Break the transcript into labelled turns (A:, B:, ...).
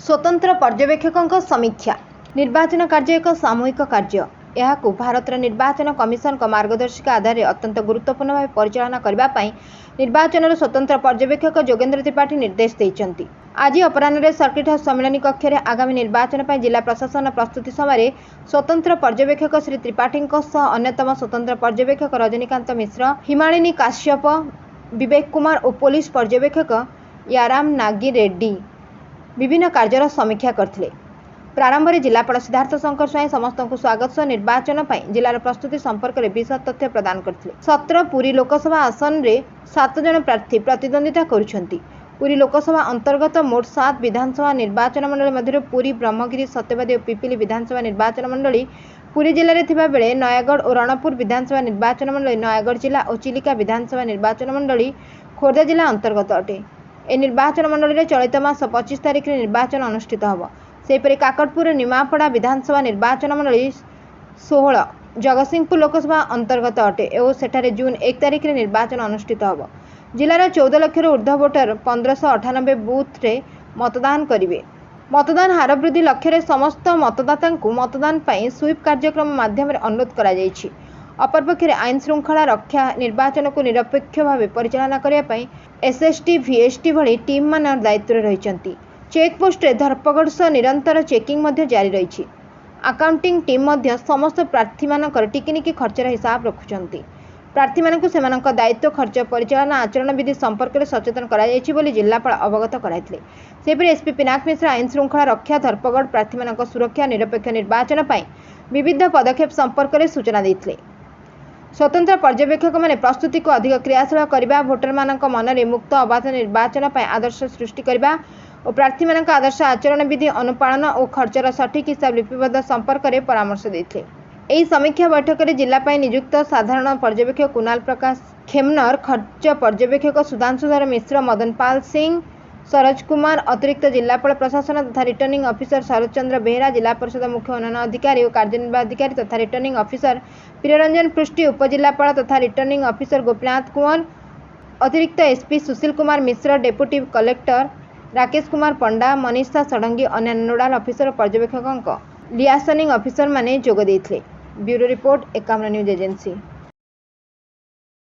A: स्वतंत्र पर्यवेक्षकों समीक्षा। निर्वाचन कार्य एक सामूहिक कार्य। यह भारतर निर्वाचन कमिशन मार्गदर्शिका आधार में अत्यंत गुरुत्वपूर्ण भाव परिचालना करने निर्वाचन स्वतंत्र पर्यवेक्षक जोगेन्द्र त्रिपाठी निर्देश देते। आज अपराह्न सर्किट हाउस सम्मेलन कक्ष में आगामी निर्वाचन पर जिला प्रशासन प्रस्तुति समय स्वतंत्र पर्यवेक्षक श्री त्रिपाठी अन्यतम स्वतंत्र पर्यवेक्षक रजनीकांत मिश्र, हिमालिनी काश्यप, विवेक कुमार और पुलिस पर्यवेक्षक याराम नागी रेड्डी विभिन्न कार्यर समीक्षा करथिले। प्रारंभ में जिलापाल सिद्धार्थ शंकर स्वाई समस्त को स्वागत सह निर्वाचन पर जिलार प्रस्तुति संपर्क में विशद तथ्य प्रदान करथिले। 17 पुरी लोकसभा आसन रे 7 जन प्रार्थी प्रतिद्वंदिता करुछंती। पुरी लोकसभा अंतर्गत मोट 7 विधानसभा निर्वाचन मंडली मध्य पुरी, ब्रह्मगिरी, सत्यवादी और पिपिली विधानसभा निर्वाचन मंडली पुरी जिले में थिबा बेले नयागढ़ और रणपुर विधानसभा निर्वाचन मंडली नयागढ़ जिला और चिलिका विधानसभा निर्वाचन मंडली खोर्धा जिला अंतर्गत अटे। ए निर्वाचन मंडली में चलित मास 25 तारिख में निर्वाचन अनुष्ठित होब। सेपरि काकटपुर निमापड़ा विधानसभा निर्वाचन मंडली 16 जगतसिंहपुर लोकसभा अंतर्गत अटे और सेठारे जून 1 तारिख में निर्वाचन अनुष्ठित होब। जिलार 14 लाख ऊर्ध्व वोटर 1598 बूथ रे मतदान करेंगे। मतदान हार वृद्धि लक्ष्य समस्त मतदाता मतदान पर स्वीप कार्यक्रम माध्यम अनुरोध करा जायछि। अपरपक्षे आईन श्रृंखला रक्षा निर्वाचन को निरपेक्ष भाव परिचालना करने एसएसटी, वीएसटी भली टीम मान दायित्व रही। चेकपोस्ट धरपकड़ सह निरंतर चेकिंग जारी रही। अकाउंटिंग टीम समस्त प्रार्थी मानकर टिकिनिकी खर्चर हिसाब रखुंट। प्रार्थी मानक सेमानक दायित्व खर्च परिचालना आचरण विधि संपर्क में सचेतन करा जिलापाल अवगत कराइथिले। सेपरि एसपी पिनाक मिश्र आईन श्रृंखला रक्षा, धरपकड़, प्रार्थी मानक सुरक्षा, निरपेक्ष निर्वाचन पर विविध पदक्षेप संपर्क में सूचना देथिले। स्वतंत्र पर्यवेक्षक माने प्रस्तुति को अधिक क्रियाशील करने, भोटर मानक मन में मुक्त अबाध निर्वाचन पर आदर्श सृष्टि करने और प्रार्थी मानक आदर्श आचरण विधि अनुपालन और खर्चर सठिक हिसाब लिपिबद्ध संपर्क में परामर्श देते। यही समीक्षा बैठक में जिला नियुक्त साधारण पर्यवेक्षक कुणाल प्रकाश खेमनर, खर्च पर्यवेक्षक सुधांशुधर मिश्र, मदन पाल सिंह, सरोज कुमार, अतिरिक्त जिलापाल प्रशासन तथा रिटर्निंग ऑफिसर शरद चंद्र बेहरा, जिला परिषद मुख्य उन्नयन अधिकारी और कार्यनिर्वाही अधिकारी तथा रिटर्निंग ऑफिसर प्रियरंजन पृष्टि, उपजिलापाल तथा रिटर्निंग ऑफिसर गोपीनाथ कुंवर, अतिरिक्त SP Sushil Kumar Mishra, deputy collector Rakesh Kumar Panda, Manisha Sadangi, अन्य नोडाल ऑफिसर पर्यवेक्षकों लियासनिंग ऑफिसर माने जोग देथिले। Bureau report 51 news agency.